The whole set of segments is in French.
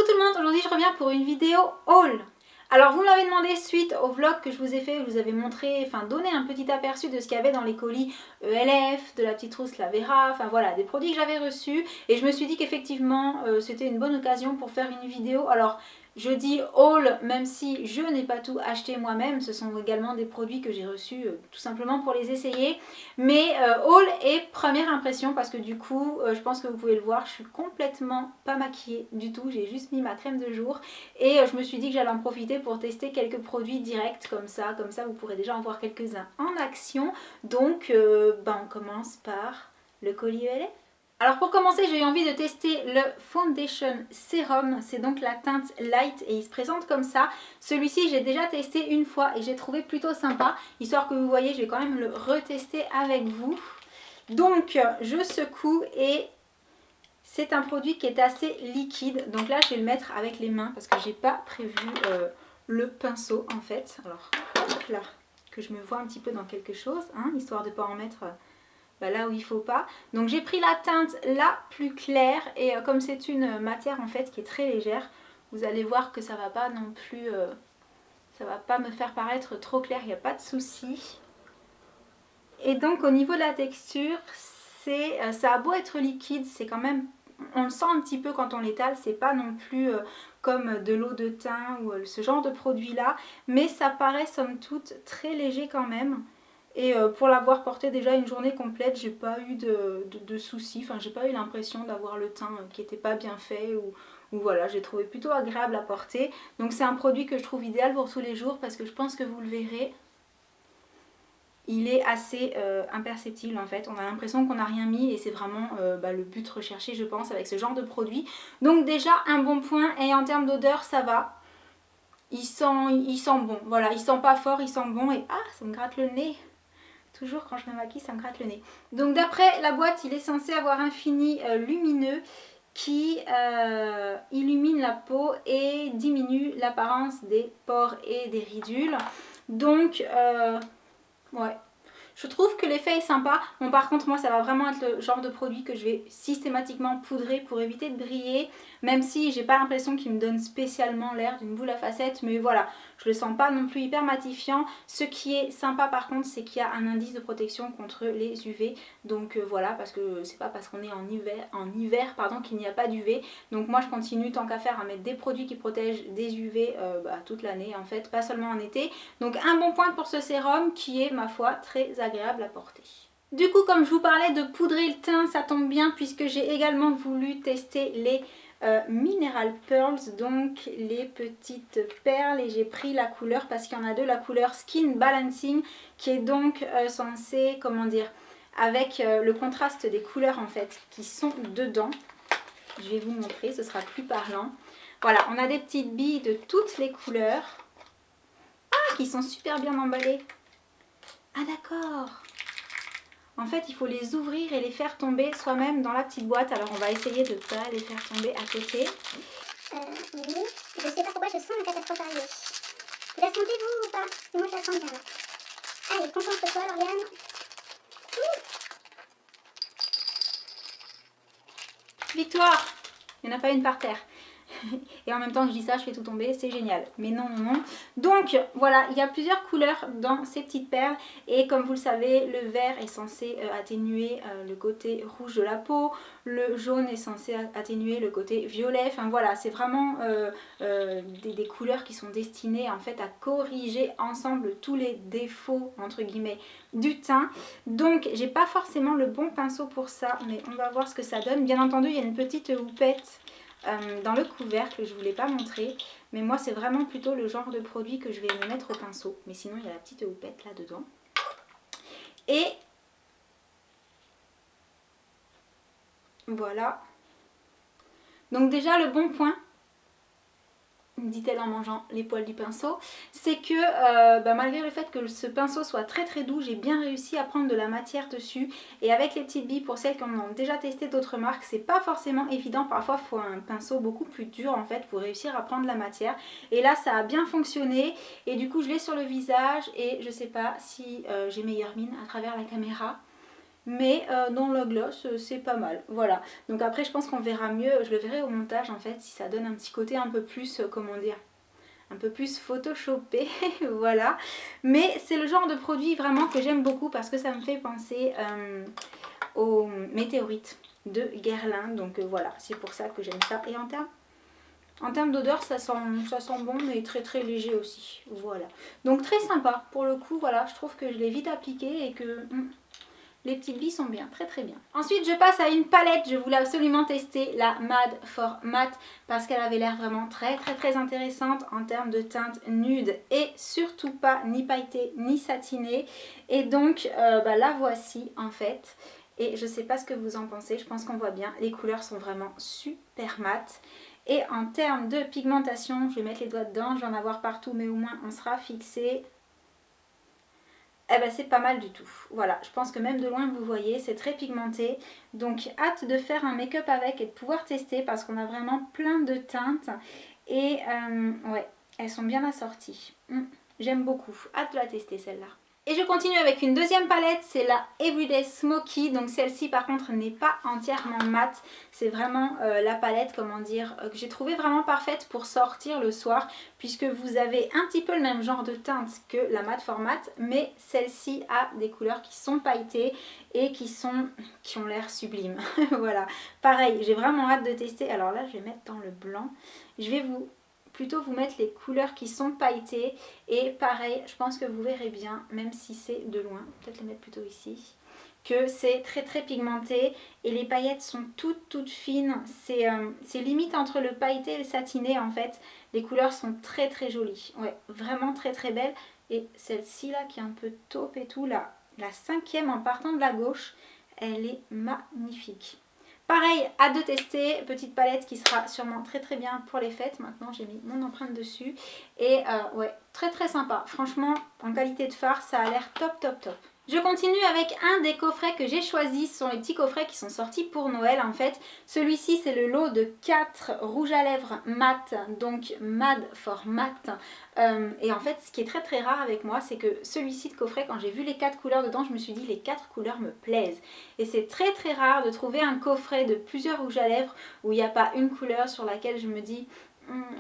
Coucou tout le monde, aujourd'hui je reviens pour une vidéo haul. Alors vous m'avez demandé suite au vlog que je vous ai fait, où je vous avais montré, donné un petit aperçu de ce qu'il y avait dans les colis ELF, de la petite rousse La Vera, enfin voilà, des produits que j'avais reçus. Et je me suis dit qu'effectivement c'était une bonne occasion pour faire une vidéo. Alors je dis haul même si je n'ai pas tout acheté moi-même, ce sont également des produits que j'ai reçus tout simplement pour les essayer. Mais haul et première impression parce que du coup je pense que vous pouvez le voir, je suis complètement pas maquillée du tout, j'ai juste mis ma crème de jour et je me suis dit que j'allais en profiter pour tester quelques produits directs comme ça vous pourrez déjà en voir quelques-uns en action. Donc on commence par le colis ELF. Alors pour commencer, j'ai eu envie de tester le Foundation Serum, c'est donc la teinte Light et il se présente comme ça. Celui-ci j'ai déjà testé une fois et j'ai trouvé plutôt sympa, histoire que vous voyez, je vais quand même le retester avec vous. Donc je secoue et c'est un produit qui est assez liquide, donc là je vais le mettre avec les mains parce que j'ai pas prévu le pinceau en fait. Alors hop là, que je me vois un petit peu dans quelque chose, hein, histoire de ne pas en mettre... là où il faut pas. Donc j'ai pris la teinte la plus claire et comme c'est une matière en fait qui est très légère, vous allez voir que ça va pas non plus, ça va pas me faire paraître trop clair, il n'y a pas de souci. Et donc au niveau de la texture, ça a beau être liquide, c'est quand même, on le sent un petit peu quand on l'étale, c'est pas non plus comme de l'eau de teint ou ce genre de produit là, mais ça paraît somme toute très léger quand même. Et pour l'avoir porté déjà une journée complète, j'ai pas eu de soucis, enfin j'ai pas eu l'impression d'avoir le teint qui était pas bien fait ou voilà, j'ai trouvé plutôt agréable à porter. Donc c'est un produit que je trouve idéal pour tous les jours parce que je pense que vous le verrez, il est assez imperceptible en fait, on a l'impression qu'on n'a rien mis et c'est vraiment le but recherché je pense avec ce genre de produit. Donc déjà un bon point et en termes d'odeur ça va, il sent bon, voilà, il sent pas fort, il sent bon et ah ça me gratte le nez. Toujours quand je me maquille, ça me gratte le nez. Donc d'après la boîte, il est censé avoir un fini lumineux qui illumine la peau et diminue l'apparence des pores et des ridules. Donc, ouais. Je trouve que l'effet est sympa. Bon par contre moi ça va vraiment être le genre de produit que je vais systématiquement poudrer pour éviter de briller. Même si j'ai pas l'impression qu'il me donne spécialement l'air d'une boule à facettes. Mais voilà, je le sens pas non plus hyper matifiant. Ce qui est sympa par contre c'est qu'il y a un indice de protection contre les UV. Donc voilà, parce que c'est pas parce qu'on est en hiver pardon, qu'il n'y a pas d'UV. Donc moi je continue tant qu'à faire à mettre des produits qui protègent des UV toute l'année en fait, pas seulement en été. Donc un bon point pour ce sérum qui est ma foi très agréable à porter. Du coup comme je vous parlais de poudrer le teint, ça tombe bien puisque j'ai également voulu tester les Mineral Pearls, donc les petites perles, et j'ai pris la couleur parce qu'il y en a deux, la couleur Skin Balancing qui est donc censée, comment dire, avec le contraste des couleurs en fait qui sont dedans. Je vais vous montrer, ce sera plus parlant. Voilà, on a des petites billes de toutes les couleurs. Ah, qui sont super bien emballées. Ah d'accord. En fait, il faut les ouvrir et les faire tomber soi-même dans la petite boîte. Alors, on va essayer de ne pas les faire tomber à côté. Oui, je sais pas pourquoi je sens la catastrophe arriver. Vous la sentez vous ou pas? Moi je la sens bien. Allez, concentre-toi Lauriane. Victoire! Il n'y en a pas une par terre. Et en même temps que je dis ça, je fais tout tomber, c'est génial. Mais non, non, non. Donc voilà, il y a plusieurs couleurs dans ces petites perles. Et comme vous le savez, le vert est censé atténuer le côté rouge de la peau. Le jaune est censé atténuer le côté violet. Enfin voilà, c'est vraiment des couleurs qui sont destinées en fait à corriger ensemble tous les défauts entre guillemets du teint. Donc j'ai pas forcément le bon pinceau pour ça, mais on va voir ce que ça donne. Bien entendu, il y a une petite houppette dans le couvercle, je ne vous l'ai pas montré, mais moi c'est vraiment plutôt le genre de produit que je vais me mettre au pinceau, mais sinon il y a la petite houppette là dedans. Et voilà, donc déjà le bon point, dit-elle en mangeant les poils du pinceau, c'est que malgré le fait que ce pinceau soit très très doux, j'ai bien réussi à prendre de la matière dessus. Et avec les petites billes, pour celles qui en ont déjà testé d'autres marques, c'est pas forcément évident. Parfois il faut un pinceau beaucoup plus dur en fait pour réussir à prendre la matière. Et là ça a bien fonctionné et du coup je l'ai sur le visage et je sais pas si j'ai meilleure mine à travers la caméra. mais dans le gloss c'est pas mal, voilà. Donc après je pense qu'on verra mieux, je le verrai au montage en fait, si ça donne un petit côté un peu plus, comment dire, un peu plus photoshopé, voilà. Mais c'est le genre de produit vraiment que j'aime beaucoup parce que ça me fait penser aux météorites de Guerlain, donc voilà, c'est pour ça que j'aime ça. Et en termes d'odeur, ça sent bon, mais très très léger aussi, voilà. Donc très sympa, pour le coup, voilà, je trouve que je l'ai vite appliqué et que les petites billes sont bien, très très bien. Ensuite, je passe à une palette. Je voulais absolument tester la Mad for Matte parce qu'elle avait l'air vraiment très très très intéressante en termes de teinte nude et surtout pas ni pailletée ni satinée. Et donc, la voici en fait. Et je sais pas ce que vous en pensez, je pense qu'on voit bien. Les couleurs sont vraiment super mates. Et en termes de pigmentation, je vais mettre les doigts dedans, je vais en avoir partout, mais au moins on sera fixé. Eh ben c'est pas mal du tout. Voilà, je pense que même de loin vous voyez, c'est très pigmenté. Donc hâte de faire un make-up avec et de pouvoir tester parce qu'on a vraiment plein de teintes. Et ouais, elles sont bien assorties. J'aime beaucoup. Hâte de la tester celle-là. Et je continue avec une deuxième palette, c'est la Everyday Smoky. Donc celle-ci par contre n'est pas entièrement mate. C'est vraiment la palette, comment dire, que j'ai trouvé vraiment parfaite pour sortir le soir. Puisque vous avez un petit peu le même genre de teinte que la Matte for Matte. Mais celle-ci a des couleurs qui sont pailletées et qui ont l'air sublimes. Voilà, pareil, j'ai vraiment hâte de tester. Alors là je vais mettre dans le blanc. Je vais plutôt vous mettre les couleurs qui sont pailletées et pareil je pense que vous verrez bien, même si c'est de loin, peut-être les mettre plutôt ici, que c'est très très pigmenté et les paillettes sont toutes fines, c'est limite entre le pailleté et le satiné en fait. Les couleurs sont très très jolies, ouais, vraiment très très belles. Et celle-ci là qui est un peu taupe et tout, la 5e en partant de la gauche, elle est magnifique. Pareil, hâte de tester, petite palette qui sera sûrement très très bien pour les fêtes. Maintenant j'ai mis mon empreinte dessus et ouais, très très sympa. Franchement, en qualité de fard, ça a l'air top top top. Je continue avec un des coffrets que j'ai choisi. Ce sont les petits coffrets qui sont sortis pour Noël en fait. Celui-ci c'est le lot de 4 rouges à lèvres mat, donc Mad for Matte. Et en fait ce qui est très très rare avec moi, c'est que celui-ci de coffret, quand j'ai vu les 4 couleurs dedans, je me suis dit les 4 couleurs me plaisent. Et c'est très très rare de trouver un coffret de plusieurs rouges à lèvres où il n'y a pas une couleur sur laquelle je me dis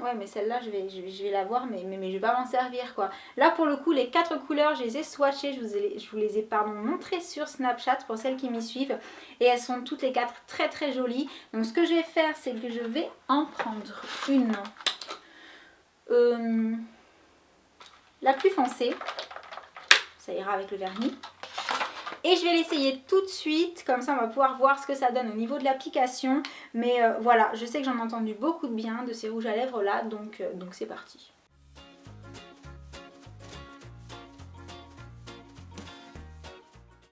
ouais mais celle-là je vais la voir mais je vais pas m'en servir quoi. Là pour le coup les 4 couleurs je les ai swatchées, je vous les ai montrées sur Snapchat pour celles qui m'y suivent. Et elles sont toutes les 4 très très jolies. Donc ce que je vais faire c'est que je vais en prendre une la plus foncée. Ça ira avec le vernis. Et je vais l'essayer tout de suite, comme ça on va pouvoir voir ce que ça donne au niveau de l'application. Mais voilà, je sais que j'en ai entendu beaucoup de bien de ces rouges à lèvres là, donc c'est parti.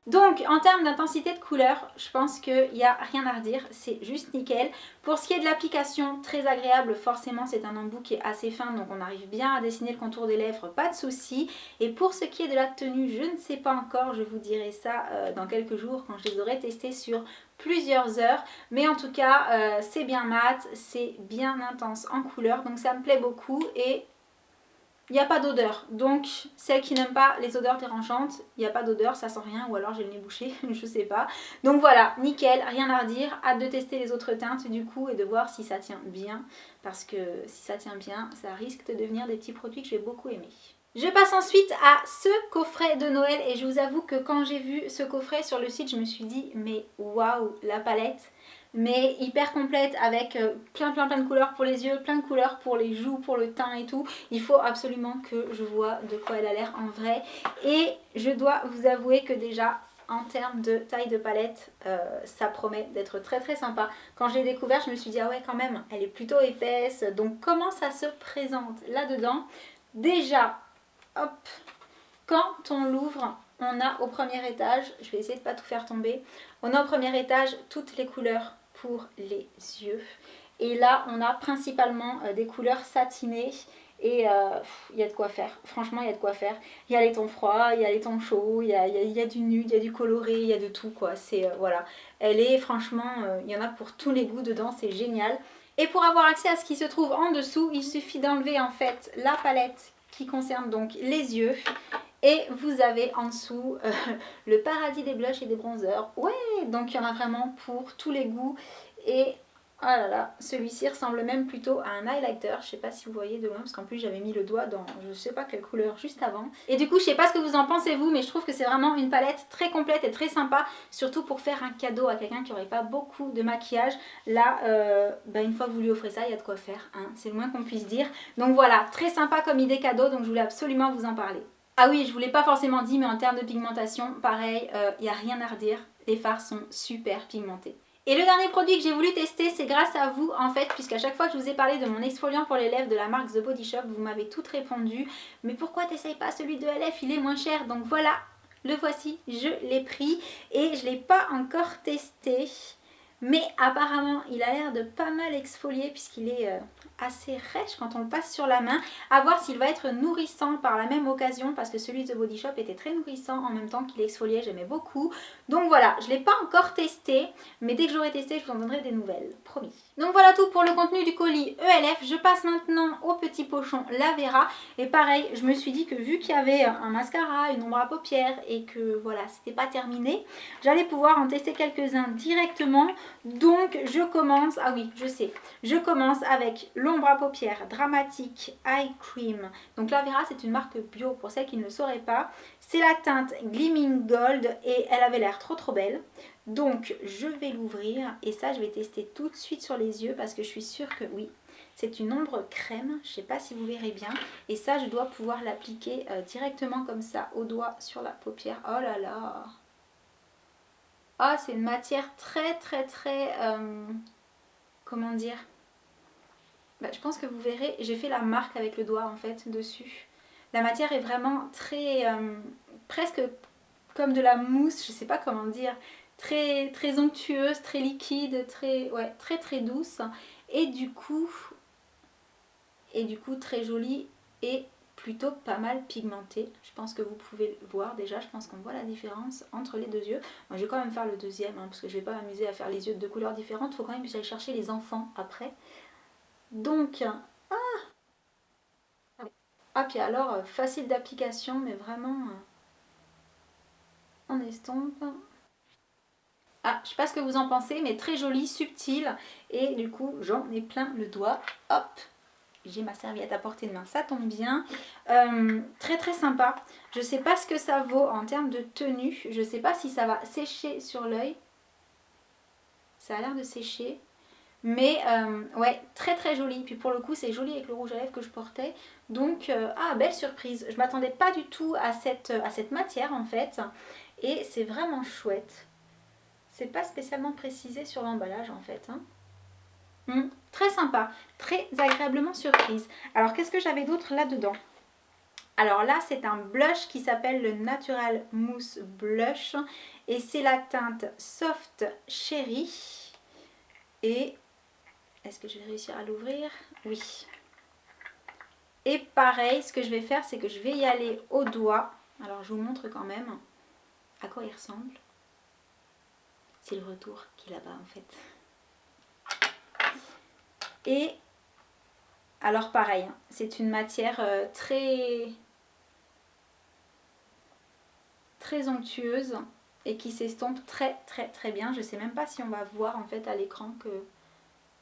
Donc en termes d'intensité de couleur, je pense qu'il n'y a rien à redire, c'est juste nickel. Pour ce qui est de l'application, très agréable, forcément c'est un embout qui est assez fin, donc on arrive bien à dessiner le contour des lèvres, pas de souci. Et pour ce qui est de la tenue, je ne sais pas encore, je vous dirai ça dans quelques jours quand je les aurai testés sur plusieurs heures. Mais en tout cas, c'est bien mat, c'est bien intense en couleur, donc ça me plaît beaucoup et il n'y a pas d'odeur, donc celles qui n'aiment pas les odeurs dérangeantes, il n'y a pas d'odeur, ça sent rien, ou alors j'ai le nez bouché, je sais pas. Donc voilà, nickel, rien à redire, hâte de tester les autres teintes du coup et de voir si ça tient bien, parce que si ça tient bien, ça risque de devenir des petits produits que je vais beaucoup aimer. Je passe ensuite à ce coffret de Noël et je vous avoue que quand j'ai vu ce coffret sur le site, je me suis dit mais waouh, la palette, mais hyper complète avec plein de couleurs pour les yeux, plein de couleurs pour les joues, pour le teint et tout. Il faut absolument que je vois de quoi elle a l'air en vrai. Et je dois vous avouer que déjà en termes de taille de palette, ça promet d'être très très sympa. Quand je l'ai découvert, je me suis dit ah ouais quand même, elle est plutôt épaisse. Donc comment ça se présente là-dedans? Déjà, hop, quand on l'ouvre, on a au premier étage, je vais essayer de ne pas tout faire tomber, on a au premier étage toutes les couleurs pour les yeux. Et là, on a principalement des couleurs satinées et il y a de quoi faire. Franchement, il y a de quoi faire. Il y a les tons froids, il y a les tons chauds, il y a du nude, il y a du coloré, il y a de tout quoi. C'est voilà. Elle est franchement, il y en a pour tous les goûts dedans, c'est génial. Et pour avoir accès à ce qui se trouve en dessous, il suffit d'enlever en fait la palette qui concerne donc les yeux. Et vous avez en dessous le paradis des blushs et des bronzers. Ouais, donc il y en a vraiment pour tous les goûts. Et oh là là, celui-ci ressemble même plutôt à un highlighter. Je sais pas si vous voyez de loin parce qu'en plus j'avais mis le doigt dans je sais pas quelle couleur juste avant. Et du coup je sais pas ce que vous en pensez vous, mais je trouve que c'est vraiment une palette très complète et très sympa. Surtout pour faire un cadeau à quelqu'un qui n'aurait pas beaucoup de maquillage. Là, une fois que vous lui offrez ça, il y a de quoi faire. Hein, c'est le moins qu'on puisse dire. Donc voilà, très sympa comme idée cadeau. Donc je voulais absolument vous en parler. Ah oui, je vous l'ai pas forcément dit, mais en termes de pigmentation, pareil, il n'y a rien à redire. Les fards sont super pigmentés. Et le dernier produit que j'ai voulu tester, c'est grâce à vous en fait, puisqu'à chaque fois que je vous ai parlé de mon exfoliant pour les lèvres de la marque The Body Shop, vous m'avez toutes répondu. Mais pourquoi t'essayes pas celui de LF, il est moins cher. Donc voilà, le voici, je l'ai pris et je ne l'ai pas encore testé. Mais apparemment, il a l'air de pas mal exfolier puisqu'il est assez rêche quand on le passe sur la main. À voir s'il va être nourrissant par la même occasion parce que celui de The Body Shop était très nourrissant en même temps qu'il exfoliait, j'aimais beaucoup. Donc voilà, je ne l'ai pas encore testé, mais dès que j'aurai testé, je vous en donnerai des nouvelles, promis. Donc voilà tout pour le contenu du colis ELF. Je passe maintenant au petit pochon Lavera. Et pareil, je me suis dit que vu qu'il y avait un mascara, une ombre à paupières et que voilà, c'était pas terminé, j'allais pouvoir en tester quelques-uns directement. Donc je commence, ah oui je sais, je commence avec l'ombre à paupières Dramatic Eye Cream. Donc Lavera c'est une marque bio pour celles qui ne le sauraient pas. C'est la teinte Gleaming Gold et elle avait l'air trop belle. Donc je vais l'ouvrir et ça je vais tester tout de suite sur les yeux parce que je suis sûre que oui. C'est une ombre crème, je ne sais pas si vous verrez bien. Et ça je dois pouvoir l'appliquer directement comme ça au doigt sur la paupière. Oh là là! Ah, c'est une matière très comment dire, je pense que vous verrez, j'ai fait la marque avec le doigt en fait dessus. La matière est vraiment très presque comme de la mousse, je sais pas comment dire, très onctueuse, très liquide, très douce et du coup très jolie et plutôt pas mal pigmentée. Je pense que vous pouvez le voir déjà, je pense qu'on voit la différence entre les deux yeux. Moi, je vais quand même faire le deuxième parce que je vais pas m'amuser à faire les yeux de deux couleurs différentes, il faut quand même que j'aille chercher les enfants après. Donc, puis alors facile d'application mais vraiment en estompe. Je sais pas ce que vous en pensez mais très joli, subtil et du coup j'en ai plein le doigt. Hop, j'ai ma serviette à portée de main, ça tombe bien. Très sympa. Je sais pas ce que ça vaut en termes de tenue. Je sais pas si ça va sécher sur l'œil. Ça a l'air de sécher. Mais ouais, très joli. Puis pour le coup, c'est joli avec le rouge à lèvres que je portais. Donc, belle surprise. Je m'attendais pas du tout à cette matière en fait. Et c'est vraiment chouette. C'est pas spécialement précisé sur l'emballage en fait. Très sympa, très agréablement surprise. Alors qu'est-ce que j'avais d'autre là-dedans? Alors là c'est un blush qui s'appelle le Natural Mousse Blush. Et c'est la teinte Soft Cherry. Et est-ce que je vais réussir à l'ouvrir? Oui. Et pareil, ce que je vais faire, c'est que je vais y aller au doigt. Alors je vous montre quand même à quoi il ressemble. C'est le retour qui est là-bas en fait. Et alors pareil, c'est une matière très onctueuse et qui s'estompe très bien. Je sais même pas si on va voir en fait à l'écran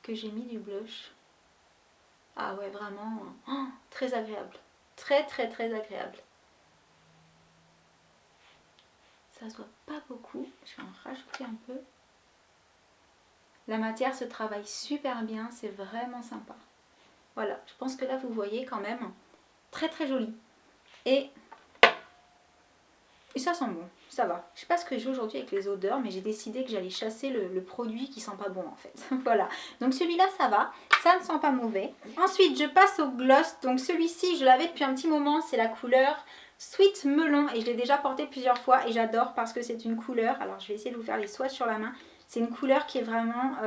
que j'ai mis du blush. Ah ouais, vraiment très agréable. Très agréable. Ça se voit pas beaucoup. Je vais en rajouter un peu. La matière se travaille super bien, c'est vraiment sympa. Voilà, je pense que là vous voyez quand même très joli. Et ça sent bon, ça va. Je sais pas ce que j'ai aujourd'hui avec les odeurs, mais j'ai décidé que j'allais chasser le produit qui sent pas bon en fait. Voilà, donc celui-là ça va, ça ne sent pas mauvais. Ensuite je passe au gloss, donc celui-ci je l'avais depuis un petit moment, c'est la couleur Sweet Melon et je l'ai déjà porté plusieurs fois et j'adore parce que c'est une couleur, alors je vais essayer de vous faire les swatchs sur la main. C'est une couleur qui est vraiment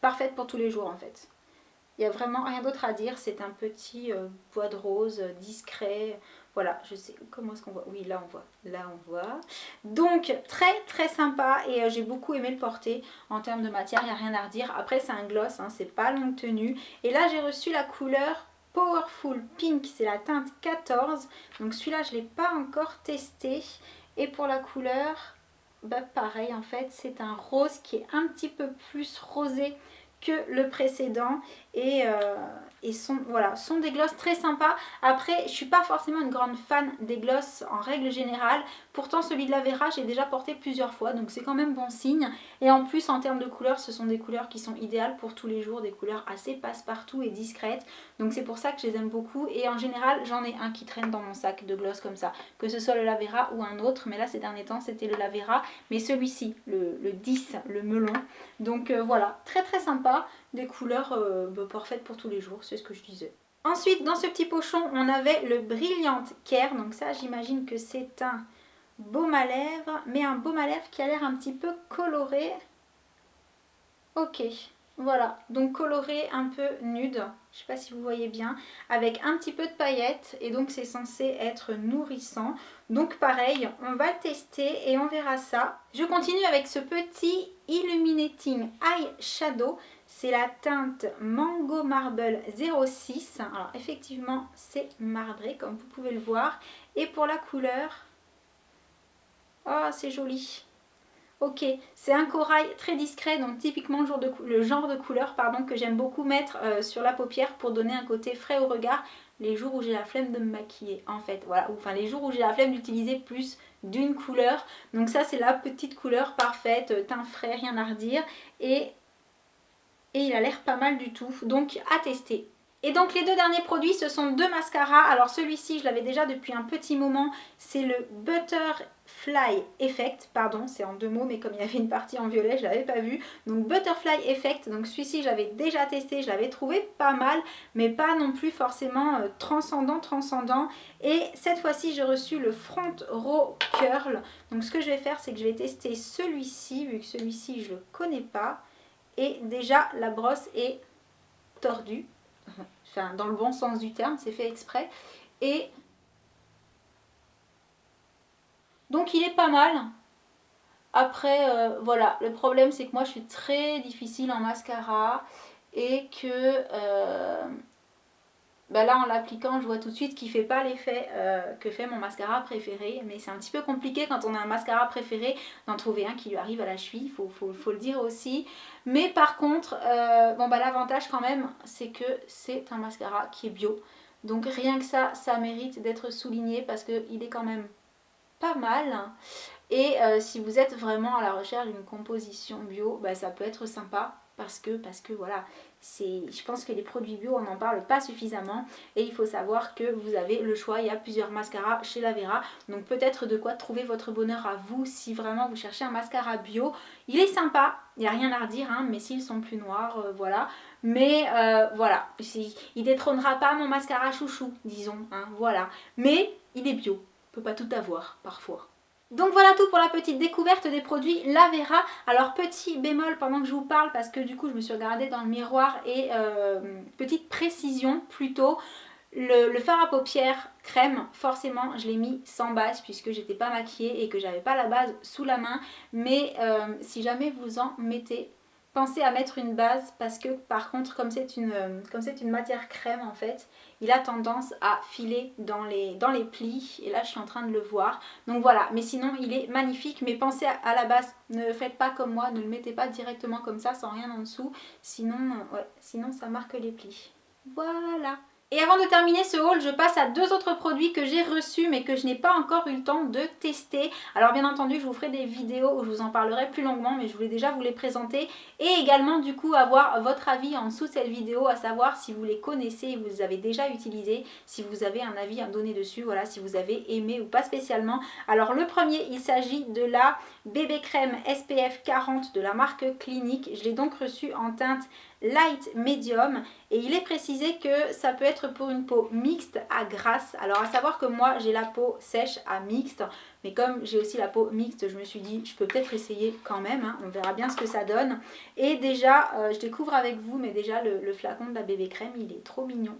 parfaite pour tous les jours en fait. Il n'y a vraiment rien d'autre à dire, c'est un petit bois de rose discret. Voilà, je sais, comment est-ce qu'on voit? Oui, là on voit. Donc très sympa et j'ai beaucoup aimé le porter. En termes de matière, il n'y a rien à redire. Après c'est un gloss, hein, c'est pas longue tenue. Et là j'ai reçu la couleur Powerful Pink, c'est la teinte 14. Donc celui-là, je ne l'ai pas encore testé. Et pour la couleur, bah pareil en fait, c'est un rose qui est un petit peu plus rosé que le précédent et voilà, sont des glosses très sympas. Après, je suis pas forcément une grande fan des glosses en règle générale. Pourtant, celui de la Vera, j'ai déjà porté plusieurs fois, donc c'est quand même bon signe. Et en plus, en termes de couleurs, ce sont des couleurs qui sont idéales pour tous les jours, des couleurs assez passe-partout et discrètes. Donc c'est pour ça que je les aime beaucoup. Et en général, j'en ai un qui traîne dans mon sac de gloss comme ça, que ce soit le La Vera ou un autre. Mais là, ces derniers temps, c'était le La Vera. Mais celui-ci, le 10, le melon. Donc voilà, très très sympa. Des couleurs parfaites pour tous les jours, c'est ce que je disais. Ensuite, dans ce petit pochon, on avait le Brilliant Care. Donc ça, j'imagine que c'est un baume à lèvres, mais un baume à lèvres qui a l'air un petit peu coloré. Ok, voilà, donc coloré un peu nude, je sais pas si vous voyez bien, avec un petit peu de paillettes, et donc c'est censé être nourrissant. Donc pareil, on va le tester et on verra ça. Je continue avec ce petit Illuminating Eyeshadow, c'est la teinte Mango Marble 06. Alors effectivement, c'est marbré comme vous pouvez le voir. Et pour la couleur, oh c'est joli. Ok, c'est un corail très discret, donc typiquement le genre de couleur que j'aime beaucoup mettre sur la paupière pour donner un côté frais au regard les jours où j'ai la flemme de me maquiller en fait, voilà, enfin les jours où j'ai la flemme d'utiliser plus d'une couleur. Donc ça c'est la petite couleur parfaite, teint frais, rien à redire, et il a l'air pas mal du tout, donc à tester. Et donc les deux derniers produits, ce sont deux mascaras. Alors celui-ci, je l'avais déjà depuis un petit moment, c'est le Butterfly Effect, pardon, c'est en deux mots, mais comme il y avait une partie en violet, je ne l'avais pas vu. Donc Butterfly Effect, donc celui-ci, j'avais déjà testé, je l'avais trouvé pas mal, mais pas non plus forcément transcendant. Et cette fois-ci, j'ai reçu le Front Row Curl. Donc ce que je vais faire, c'est que je vais tester celui-ci, vu que celui-ci, je ne le connais pas. Et déjà, la brosse est tordue. Enfin, dans le bon sens du terme, c'est fait exprès. Et donc il est pas mal. Après, voilà, le problème c'est que moi je suis très difficile en mascara et que là en l'appliquant je vois tout de suite qu'il fait pas l'effet que fait mon mascara préféré. Mais c'est un petit peu compliqué quand on a un mascara préféré d'en trouver un qui lui arrive à la cheville, faut le dire aussi. Mais par contre, l'avantage quand même c'est que c'est un mascara qui est bio. Donc rien que ça mérite d'être souligné parce qu'il est quand même pas mal. Et si vous êtes vraiment à la recherche d'une composition bio, ça peut être sympa parce que voilà, je pense que les produits bio, on n'en parle pas suffisamment et il faut savoir que vous avez le choix, il y a plusieurs mascaras chez La Vera, donc peut-être de quoi trouver votre bonheur à vous si vraiment vous cherchez un mascara bio. Il est sympa, il n'y a rien à redire, hein, mais s'ils sont plus noirs, voilà. Mais voilà, il détrônera pas mon mascara chouchou, disons, hein, voilà. Mais il est bio, on peut pas tout avoir parfois. Donc voilà tout pour la petite découverte des produits La Vera. Alors petit bémol pendant que je vous parle parce que du coup je me suis regardée dans le miroir et petite précision plutôt. Le fard à paupières crème, forcément je l'ai mis sans base puisque j'étais pas maquillée et que j'avais pas la base sous la main. Mais si jamais vous en mettez, pensez à mettre une base parce que par contre comme c'est une matière crème en fait, il a tendance à filer dans les plis et là je suis en train de le voir. Donc voilà, mais sinon il est magnifique, mais pensez à la base, ne faites pas comme moi, ne le mettez pas directement comme ça sans rien en dessous, sinon ça marque les plis. Voilà. Et avant de terminer ce haul, je passe à deux autres produits que j'ai reçus mais que je n'ai pas encore eu le temps de tester. Alors bien entendu, je vous ferai des vidéos où je vous en parlerai plus longuement, mais je voulais déjà vous les présenter et également du coup avoir votre avis en dessous de cette vidéo, à savoir si vous les connaissez et vous les avez déjà utilisés, si vous avez un avis à donner dessus, voilà, si vous avez aimé ou pas spécialement. Alors le premier, il s'agit de la bébé crème SPF 40 de la marque Clinique. Je l'ai donc reçu en teinte light medium et il est précisé que ça peut être pour une peau mixte à grasse. Alors à savoir que moi j'ai la peau sèche à mixte, mais comme j'ai aussi la peau mixte, je me suis dit je peux peut-être essayer quand même, hein, on verra bien ce que ça donne. Et déjà je découvre avec vous, mais déjà le flacon de la bébé crème il est trop mignon.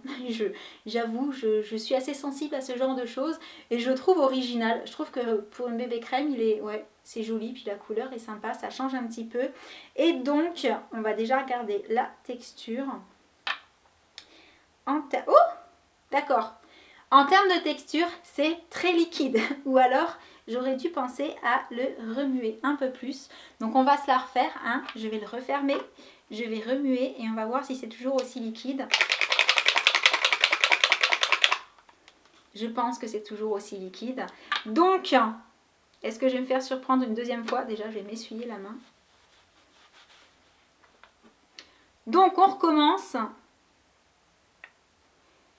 J'avoue je suis assez sensible à ce genre de choses et je le trouve original. Je trouve que pour une bébé crème il est, ouais, c'est joli, puis la couleur est sympa, ça change un petit peu. Et donc, on va déjà regarder la texture. Oh, D'accord. En termes de texture, c'est très liquide. Ou alors, j'aurais dû penser à le remuer un peu plus. Donc on va se la refaire. Hein. Je vais le refermer. Je vais remuer et on va voir si c'est toujours aussi liquide. Je pense que c'est toujours aussi liquide. Donc, est-ce que je vais me faire surprendre une deuxième fois? Déjà, je vais m'essuyer la main. Donc, on recommence.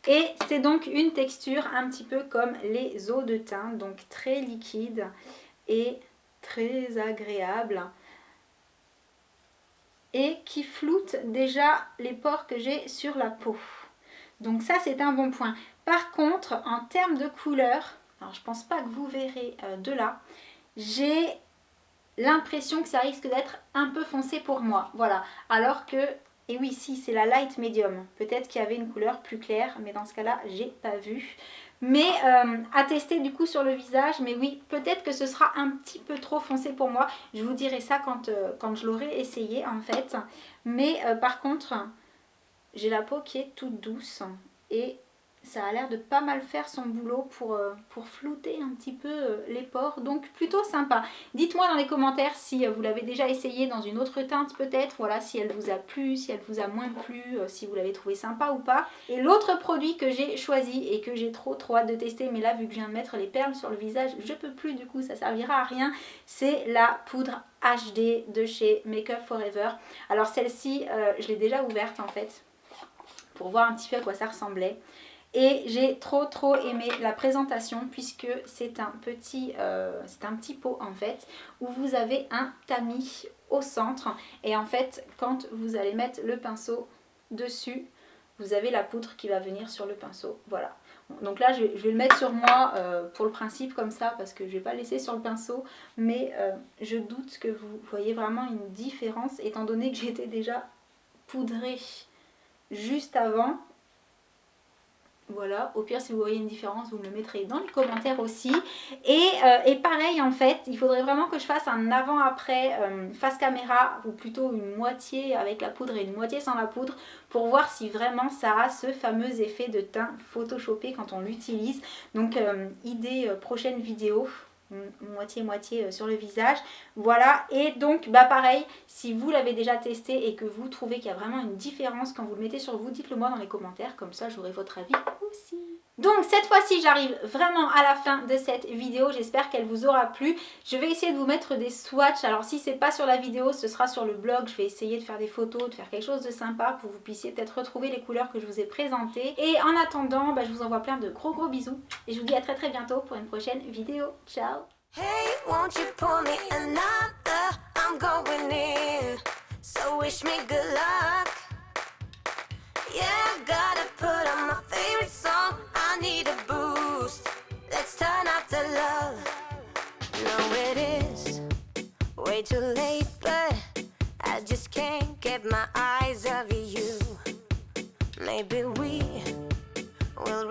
Et c'est donc une texture un petit peu comme les eaux de teint. Donc, très liquide et très agréable. Et qui floute déjà les pores que j'ai sur la peau. Donc ça, c'est un bon point. Par contre, en termes de couleur, alors je pense pas que vous verrez de là, j'ai l'impression que ça risque d'être un peu foncé pour moi. Voilà. Alors que, et oui, si, c'est la light medium. Peut-être qu'il y avait une couleur plus claire, mais dans ce cas-là, j'ai pas vu. Mais à tester du coup sur le visage. Mais oui, peut-être que ce sera un petit peu trop foncé pour moi. Je vous dirai ça quand je l'aurai essayé en fait. Mais par contre, j'ai la peau qui est toute douce et ça a l'air de pas mal faire son boulot pour flouter un petit peu les pores. Donc plutôt sympa. Dites-moi dans les commentaires si vous l'avez déjà essayé dans une autre teinte peut-être. Voilà, si elle vous a plu, si elle vous a moins plu, si vous l'avez trouvé sympa ou pas. Et l'autre produit que j'ai choisi et que j'ai trop hâte de tester, mais là vu que je viens de mettre les perles sur le visage, je peux plus du coup, ça servira à rien. C'est la poudre HD de chez Make Up For Ever. Alors celle-ci, je l'ai déjà ouverte en fait, pour voir un petit peu à quoi ça ressemblait. Et j'ai trop aimé la présentation puisque c'est un petit pot en fait où vous avez un tamis au centre et en fait quand vous allez mettre le pinceau dessus, vous avez la poudre qui va venir sur le pinceau. Voilà. Donc là je vais le mettre sur moi pour le principe comme ça parce que je ne vais pas le laisser sur le pinceau, mais je doute que vous voyez vraiment une différence étant donné que j'étais déjà poudrée juste avant. Voilà, au pire si vous voyez une différence vous me le mettrez dans les commentaires aussi. Et pareil en fait, il faudrait vraiment que je fasse un avant-après face caméra, ou plutôt une moitié avec la poudre et une moitié sans la poudre, pour voir si vraiment ça a ce fameux effet de teint photoshopé quand on l'utilise. Donc idée prochaine vidéo, moitié sur le visage. Voilà, et donc bah pareil, si vous l'avez déjà testé et que vous trouvez qu'il y a vraiment une différence quand vous le mettez sur vous, dites-le moi dans les commentaires, comme ça j'aurai votre avis aussi. Donc cette fois-ci j'arrive vraiment à la fin de cette vidéo, j'espère qu'elle vous aura plu. Je vais essayer de vous mettre des swatchs, alors si c'est pas sur la vidéo ce sera sur le blog, je vais essayer de faire des photos, de faire quelque chose de sympa pour que vous puissiez peut-être retrouver les couleurs que je vous ai présentées. Et en attendant, bah, je vous envoie plein de gros bisous et je vous dis à très bientôt pour une prochaine vidéo. Ciao. Hey, won't you pour me another? I'm going in, so wish me good luck. Yeah, I gotta put on my favorite song. I need a boost. Let's turn up the love. No, it is way too late, but I just can't get my eyes off you. Maybe we will